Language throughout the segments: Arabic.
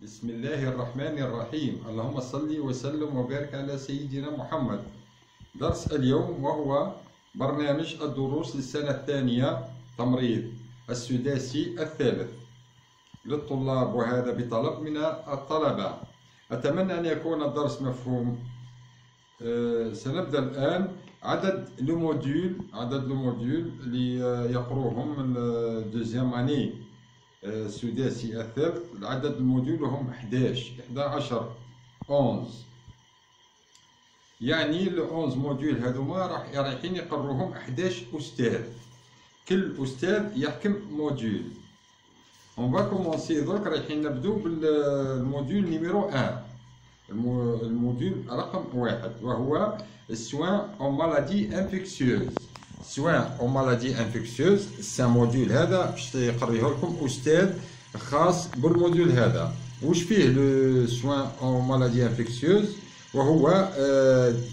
بسم الله الرحمن الرحيم. اللهم صل وسلم وبارك على سيدنا محمد. درس اليوم وهو برنامج الدروس للسنة الثانية تمريض السداسي الثالث للطلاب، وهذا بطلب من الطلبة. أتمنى أن يكون الدرس مفهوم. سنبدأ الآن عدد الموديول اللي يقروهم من دوزيام أني السداسي الثالث. عدد الموديول هم 11 يعني ال 11 موديول هذوما رايحين يقروهم 11 أستاذ، كل أستاذ يحكم موديول. On va commencer donc رايحين نبدو بالموديول نيميرو 1، الموديول رقم 1 وهو السوان أو مالادي انفكسيوز. سوان أو مالادي انفكسيوز موديول هذا باش يقريه لكم أستاذ خاص بالموديول هذا. واش فيه لو سوان أو مالادي انفكسيوز؟ وهو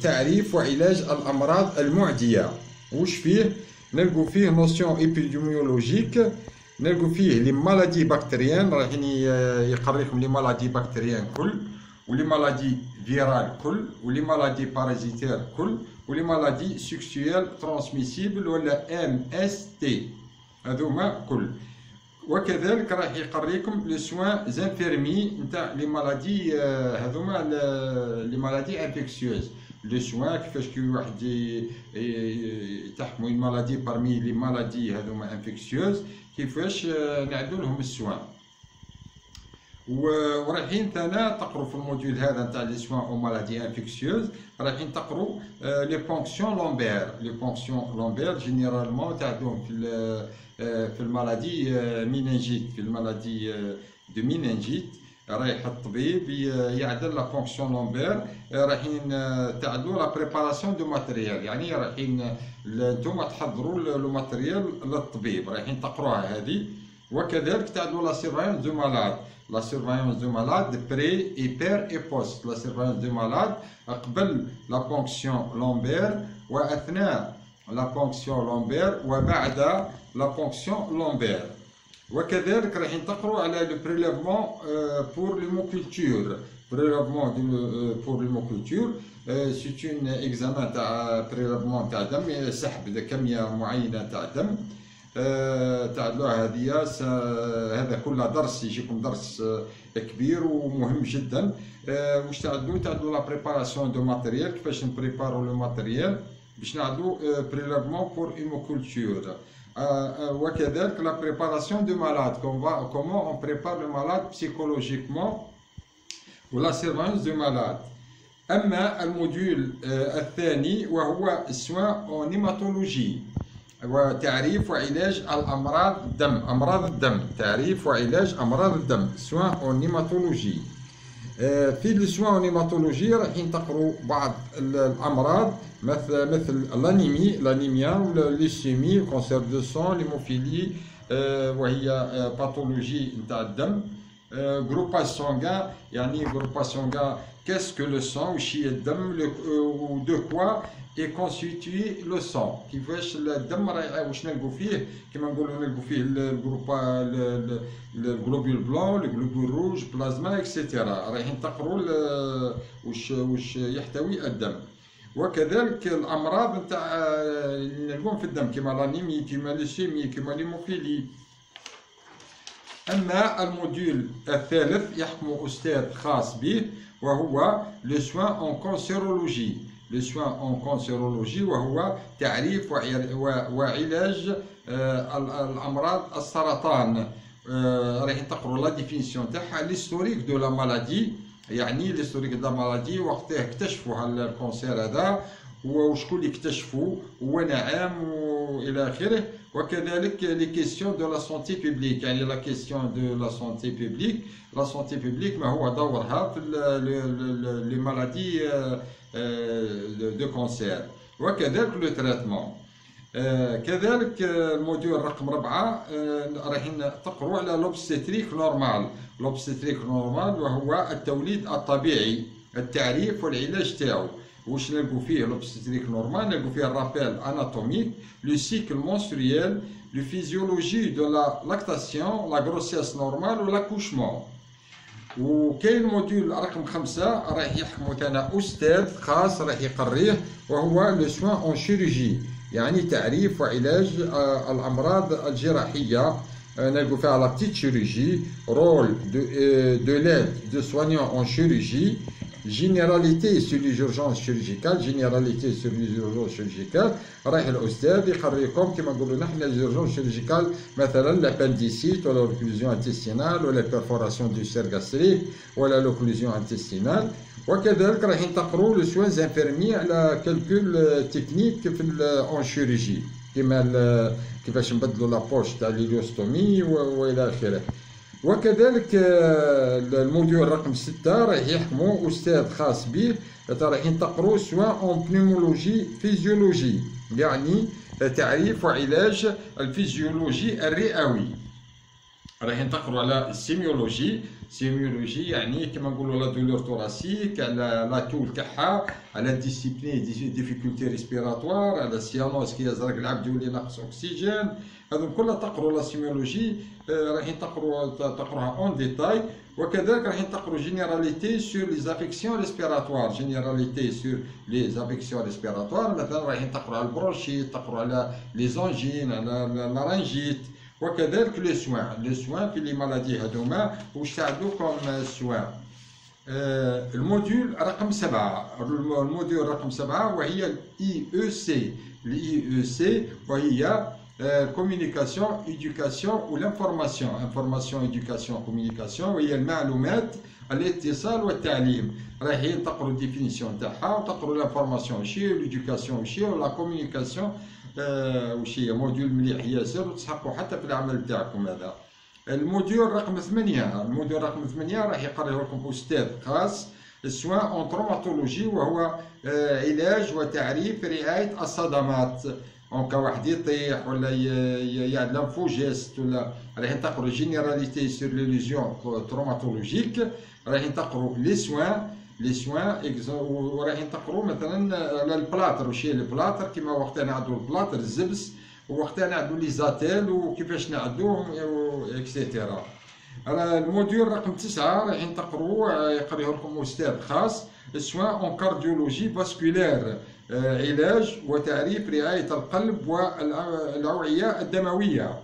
تعريف وعلاج الأمراض المعدية. واش فيه؟ نلقوا فيه نوسيون إبيديميولوجيك، نلقوا فيه لي مالادي بكتيريان، رايحين يقريكم لي مالادي بكتيريان كل، ولي مالادي فيرال كل، ولي مالادي بارازيتير كل، ولي مالادي سيكسيوال ترانسميسيبل ولا MST هذوما كل. وكذلك راح يقريكم لي سوان زانفيرمي نتاع لي مالادي هذوما لي مالادي انفكسيوز. لي سوان كيفاش كي واحد تحكموا المالادي بارمي لي مالادي هذوما انفكسيوز، كيفاش نعدوا لهم السوان. ورايحين ثنا تقروا في الموديول هذا نتاع لي سوان او مالادي انفكسيوز، رايحين تقروا لي بونكسيون لومبير. لي بونكسيون لومبير جينيرالمون تعدوهم في المالادي مينينجيت، في المالادي دو مينينجيت رايح الطبيب يعدل لا بونكسيون لومبير. رايحين تعدلوا لا بريباراسيون دو ماتريال، يعني رايحين نتوما تحضروا لو ماتريال للطبيب، رايحين تقروها هذه. وكذلك تعدلوا لا سيرفايونس دو مالاد، لا سيرفايونس دو مالاد بري اي بير اي بوست. لا سيرفايونس دو مالاد قبل لا بونكسيون لومبير واثناء لا بونكسيون لومبير وبعد لا بونكسيون لومبير. وكذلك رايحين تقروا على لو بريليفمون بور ليموكولتور. بريليفمون بور ليموكولتور سي اون اكزامان تاع بريليفمون تاع دم، سحب كميه معينه تاع دم تعدلوها هذه. هذا كله درس يجيكم درس كبير ومهم جدا. واش تعدلوا؟ تعدلوا لا بريباراسيون دو ماتيريال، كيفاش نبريبارو لو ماتيريال باش نعدلوا بريليفمون بور ايموكولتور. وكذلك لا بريباراسيون دو مالاد، كومون اون بريبار لو مالاد بسيكولوجيكمون ولا سيرفانس دو مالاد. اما الموديول الثاني وهو السوان اون هيماتولوجي وتعريف وعلاج الأمراض الدم، أمراض الدم، تعريف وعلاج أمراض الدم، سوان أون هيماتولوجي. في السوان أون هيماتولوجي رايحين تقروا بعض الأمراض مثل الأنيميا والليسيمي، كونسير دو سون، ليموفيلي وهي باثولوجي نتاع الدم. جروباج سونغان، يعني جروباج سونغان كاسكو لو سون، واش هي الدم، ودو كوا et constitue le sang. كيفاش الدم واش نلقوا فيه؟ كما نقولوا نلقوا فيه الجلوبول بلون، الجلوبول روج، بلازما اكسيتيرا. رايحين تقروا واش يحتوي الدم. وكذلك الامراض نتاع اللي نلقوهم في الدم كما لانيمي، كما ليسيمي، كما ليموفيلي. اما الموديول الثالث يحكم استاذ خاص به وهو لو سوان اون كونسيرولوجي. لو سوان اون كونسيرولوجي وهو تعريف وعلاج الامراض السرطان. رايحين تقروا لا ديفينيسيون تاعها، ليستوريك دو لا مالادي، يعني ليستوريك دو لا مالادي، وقتها اكتشفوا الكونسير هذا وشكون اللي اكتشفوا ونعم والى اخره. وكذلك لي كيسيون دو لا سونتي بوبليك، يعني لا كيسيون دو لا سونتي بوبليك. لا سونتي بوبليك ما هو دورها في لي مالادي دو كونسير. وكذلك لو تريتمون. كذلك الموديول رقم 4 رايحين تقروا على لوبستريك نورمال. لوبستريك نورمال وهو التوليد الطبيعي، التعريف والعلاج تاعو. واش نلقوا فيه لوبستريك نورمال؟ نلقوا فيه الرابيل اناتوميك، لو سيكل منستريال، la physiologie de la lactation, la grossesse normale ou l'accouchement. وكاين موديول رقم 5 راح يحكمو ثنا استاذ خاص راح يقريه، وهو لو سوان اون شيروجي، يعني تعريف وعلاج الامراض الجراحيه. نلقوا فيها لا بتيت شيروجي، رول دو ليد دو سوانيون اون شيروجي، جينيراليتي سور لي جورجونس شيرجيكال، جينيراليتي سور لي جورجونس شيرجيكال. رايح الاستاذ يقريكم كما نقولوا نحن لي جورجونس شيرجيكال، مثلا لابنديسيت ولا لوكلوزيون انتستينال ولا بيرفوراسيون دو سير غاستريك ولا لوكلوزيون انتستينال. وكذلك راح تقروا لو سوان انفيرمي على كالكول تكنيك في اون شيروجي، كما كيفاش نبدلوا لابوش تاع ليليوستومي والى اخره. وكذلك الموديول رقم 6 راح يحكموا استاذ خاص به، راح تقروا سواء اون بنيمولوجي فيزيولوجي، يعني تعريف وعلاج الفيزيولوجي الرئوي. راح تقروا على السيميولوجي، سيميولوجي يعني كما نقولوا لا دولور توراسيك، على لا تو الكحه، على ديسيبلين ديفيكولتي ريسبيراتوار، على السيانوس كي يزرق العبد يولي ناقص اكسجين. هذو كلها تقروا لا سيميولوجي، راح تقروها اون ديتاي. وكذلك راح تقروا جينيراليتي سور لي زافيكسيون ريسبيراتوار، جينيراليتي سور لي زافيكسيون ريسبيراتوار، مثلا راح تقروا على البرونشيت، تقروا على لي زونجين، على لارنجيت. وكذلك لو سوان في لي مالادي هذوما واش تعدو كوم سوان. الموديول رقم 7، الموديول رقم 7 وهي الاي او سي، الاي او سي وهي كوميونيكاسيون ايدوكاسيون والانفورماسيون، انفورماسيون ايدوكاسيون كوميونيكاسيون، وهي المعلومات الاتصال والتعليم. راح تقروا ديفينيسيون تاعها وتقروا الانفورماسيون وشي والايدوكاسيون وشي ولا كوميونيكاسيون وش هي. موديول مليح ياسر وتسحقوا حتى في العمل تاعكم هذا. الموديول رقم 8، الموديول رقم 8 راح يقريه لكم استاذ خاص سواء اون تروماتولوجي، وهو علاج وتعريف رعايه الصدمات. كا واحد يطيح ولا يعمل لانفوجيست ولا. راح تقروا جينيراليتي سور لي ليزيون تروماتولوجيك، راح تقروا لي سوان، لي سوان وراح تقروا مثلا على البلاطر. وش هي البلاطر؟ كيما وقتها نعدوا البلاطر الزبس، ووقتها نعدوا لي زاتيل وكيفاش نعدوهم اكسيتيرا. الموديول رقم 9 راح تقروا يقريه لكم استاذ خاص سواء اون كارديولوجي فاسكولير، علاج وتعريف رعايه القلب والاوعيه الدمويه.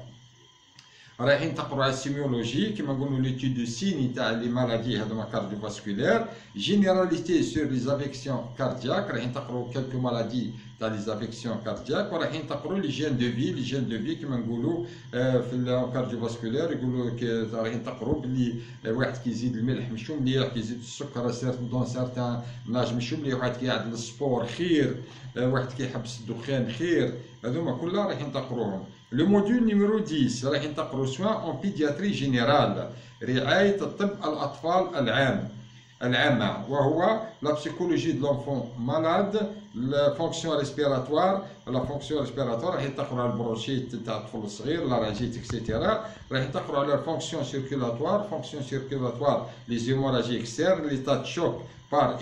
رايحين تقروا على السيميولوجي كما نقولوا ليتود دو سيني تاع لي مالادي هذوما كارديوفاسكولير، جينيراليتي سور لي زافيكسيون كاردياك، رايحين تقروا كالكو مالادي تاع لي زافيكسيون كاردياك، ورايحين تقروا لي جين دو في، لي جين دو في كما نقولوا في الكارديوفاسكولير يقولوا رايحين تقروا بلي واحد كيزيد الملح مشو مليح، كيزيد السكر دون سارتان ناج مشو مليح، واحد كيعدل السبور خير، واحد كيحبس الدخان خير. هذوما كلها رايحين تقروهم. لو موديول نيميرو 10 رايحين تقروا سواء اون بيدياتري جينيرال، رعايه الطب الاطفال العامه، وهو لا بسيكولوجي دو لونفون مالاد، لا فونكسيون ريسبيراتوار، لا فونكسيون ريسبيراتوار رايحين تقروا على البروشيت تاع الطفل الصغير، لا راجيت اكسيتيرا. رايحين تقروا على الفونكسيون سيركولاتوار، فونكسيون سيركولاتوار لي زيموراجي اكسترن، لي تا شوك بار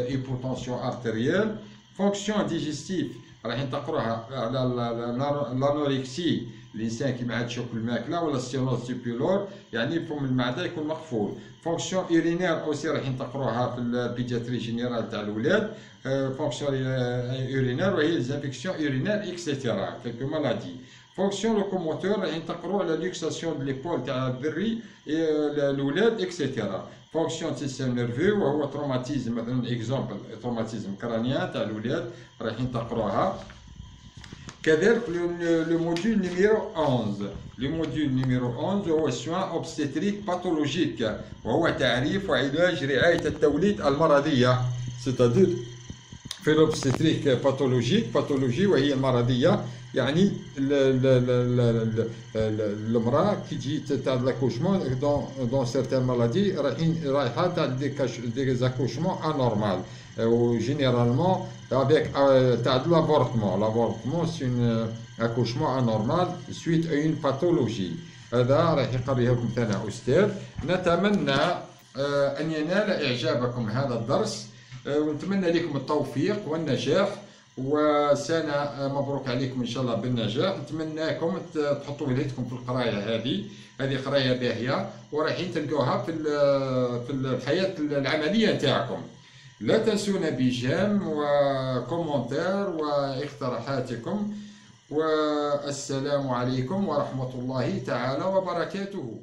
هيبوتنسيون ارتيريال، فونكسيون ديجستيف رايحين تقروها على الانوركسي، الانسان كي ما عادش ياكل الماكله، ولا السينوز بيلور يعني فم المعده يكون مقفول. فونكسيون اورينير اوسي رايحين تقروها في البيدياتري جينيرال تاع الاولاد، فونكسيون اورينير وهي ليزانفيكسيون اورينير اكسيتيرا كالكو مالادي. فونكسيون لوكوموتور رايحين تقروا على ليكساسيون دو ليبول تاع الذري الاولاد اكسيتيرا. فونكسيون سيستيم نيرفو وهو تروماتيزم، مثلا اكزومبل تروماتيزم كرانيان تاع الاولاد رايحين تقروها. كذلك لو موديول نيميرو 11، لو موديول نيميرو 11 هو سوان اوبستيتريك باثولوجيك، وهو تعريف وعلاج رعايه التوليد المرضيه، سيتادير في لوبستيتريك باثولوجيك، باثولوجي وهي المرضيه، يعني المراه كي تجي تاع لاكوشمون دون سيرتان مالادي رايحه تاع دي زاكوشمون انورمال، ou généralement avec de l'avortement. L'avortement c'est un accouchement anormal suite à une pathologie. هذا راح يقريه لكم ثنا أستاذ. نتمنى أن ينال إعجابكم هذا الدرس، ونتمنى لكم التوفيق والنجاح، وسنة مبروك عليكم إن شاء الله بالنجاح. نتمناكم تحطوا يديكم في القراية هذه قراية باهية، ورايحين تلقوها في الحياة العملية نتاعكم. لا تنسونا بجيم وكومنتير واقتراحاتكم، والسلام عليكم ورحمة الله تعالى وبركاته.